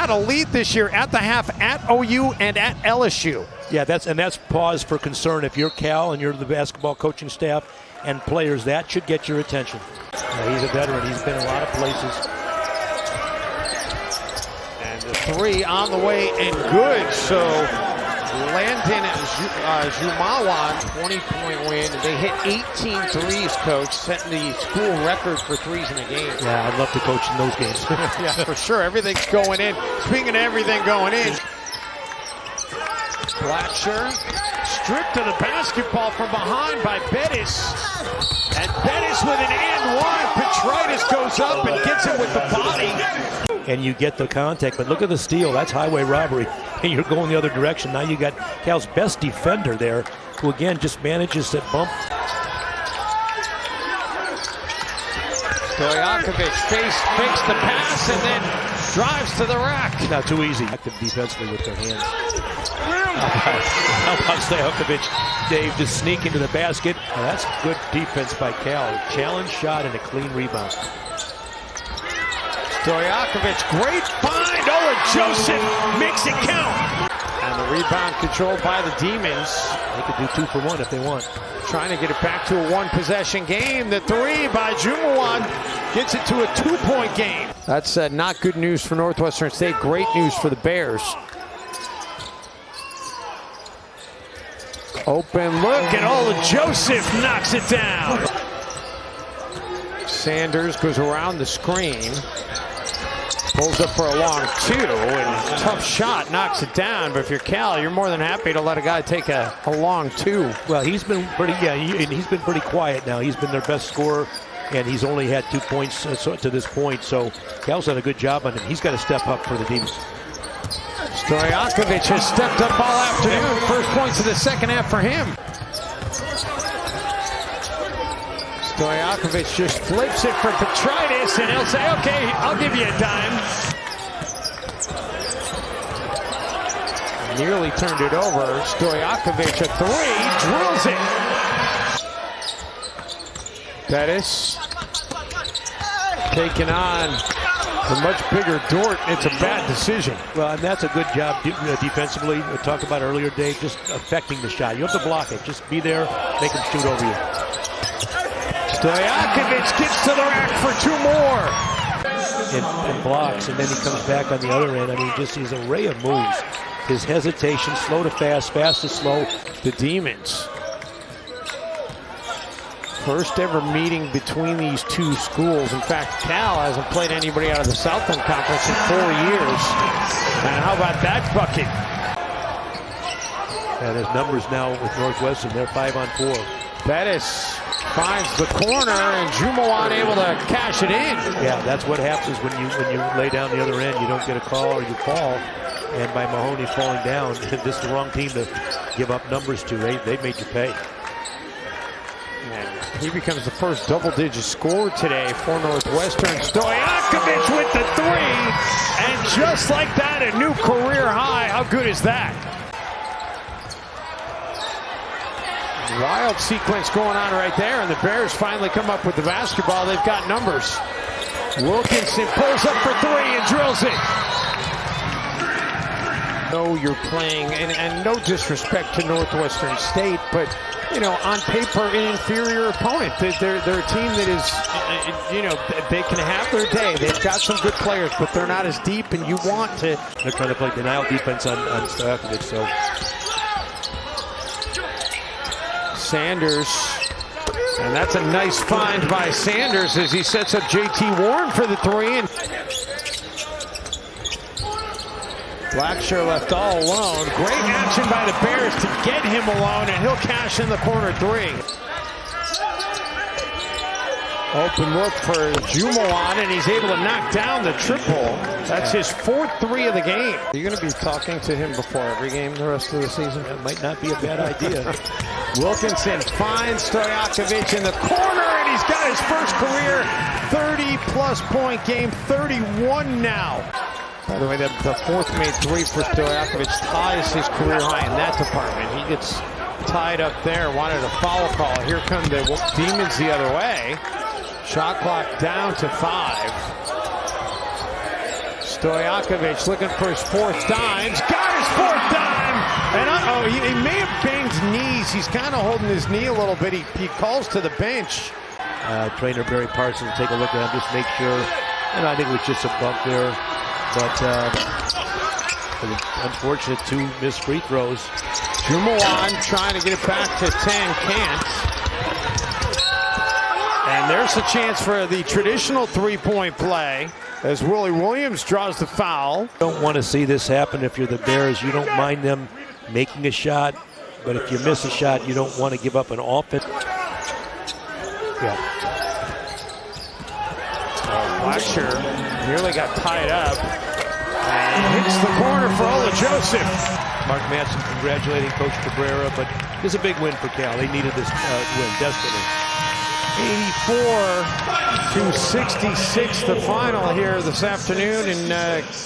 had a lead this year at the half at OU and at LSU. Yeah, that's pause for concern. If you're Cal and you're the basketball coaching staff and players, that should get your attention. He's a veteran. He's been in a lot of places. And the three on the way and good. So Landon Jumawan, 20-point win. They hit 18 threes, Coach, setting the school record for threes in a game. Yeah, I'd love to coach in those games. Yeah, for sure. Everything's going in. Speaking of everything going in, Blacksher stripped to the basketball from behind by Bettis. And Bettis with an and one. Petritis goes up and gets him with the body. And you get the contact, but look at the steal. That's highway robbery. And you're going the other direction. Now you got Cal's best defender there, who again just manages to bump. Stojackovic fakes the pass and then drives to the rack. Not too easy. Active defensively with their hands. How about Stojackovic, Dave, just sneak into the basket. Now that's good defense by Cal. Challenge shot and a clean rebound. Stojackovic, great find. Ola-Joseph makes it count. And the rebound controlled by the Demons. They could do 2 for 1 if they want. Trying to get it back to a one-possession game. The three by Jumawan gets it to a 2-point game. That's not good news for Northwestern State. Great news for the Bears. Open look, and Ola-Joseph knocks it down. Sanders goes around the screen. Pulls up for a long two, and tough shot knocks it down. But if you're Cal, you're more than happy to let a guy take a long two. Well, he's been pretty, he's been pretty quiet now. He's been their best scorer, and he's only had 2 points to this point. So Cal's done a good job on him. He's got to step up for the Demons. Stojackovic has stepped up all afternoon. First points of the second half for him. Stojackovic just flips it for Petritis, and he'll say, okay, I'll give you a dime. Nearly turned it over. Stojackovic a three, drills it. Bettis taking on a much bigger Dort. It's a bad decision. Well, and that's a good job defensively. We talked about earlier, Dave, just affecting the shot. You have to block it. Just be there, make him shoot over you. Stojackovic gets to the rack for 2 more. And blocks, and then he comes back on the other end. I mean, just his array of moves. His hesitation, slow to fast, fast to slow. The Demons. First ever meeting between these two schools. In fact, Cal hasn't played anybody out of the Southland Conference in 4 years. And how about that bucket? And his numbers now with Northwestern, they're 5 on 4. Bettis finds the corner, and Jumawan able to cash it in. Yeah, that's what happens when you lay down the other end. You don't get a call or you fall. And by Mahoney falling down, this is the wrong team to give up numbers to. They made you pay. And he becomes the first double-digit scorer today for Northwestern. Stojackovic with the three, and just like that, a new career high. How good is that? Wild sequence going on right there, and the Bears finally come up with the basketball. They've got numbers. Wilkinson pulls up for three and drills it. No, you're playing, and no disrespect to Northwestern State, but, you know, on paper, an inferior opponent. They're a team that is, you know, they can have their day. They've got some good players, but they're not as deep, and you want to. They're trying to play denial defense on Stojackovic, so. Sanders, and that's a nice find by Sanders as he sets up J.T. Warren for the three. And Blacksher left all alone. Great action by the Bears to get him alone, and he'll cash in the corner three. Open look for Jumawan, and he's able to knock down the triple. That's his 4th three of the game. Are you going to be talking to him before every game the rest of the season? That might not be a bad idea. Wilkinson finds Stojackovic in the corner, and he's got his first career 30-plus point game, 31 now. By the way, the 4th made three for Stojackovic ties his career high in that department. He gets tied up there, wanted a foul call. Here come the Demons the other way. Shot clock down to 5. Stojackovic looking for his fourth dime. Got his fourth dime! And he may have banged his knees. He's kind of holding his knee a little bit. He calls to the bench. Trainer Barry Parsons take a look at him, just make sure. And I think it was just a bump there. But unfortunate 2 missed free throws. Jumawan trying to get it back to 10, can't. And there's a chance for the traditional three-point play as Willie Williams draws the foul. You don't want to see this happen if you're the Bears. You don't mind them making a shot, but if you miss a shot, you don't want to give up an offense. Yeah. Flasher nearly got tied up and hits the corner for Ola-Joseph. Mark Madsen congratulating Coach Cabrera, but it's a big win for Cal. They needed this win desperately. 84-66 the final here this afternoon. And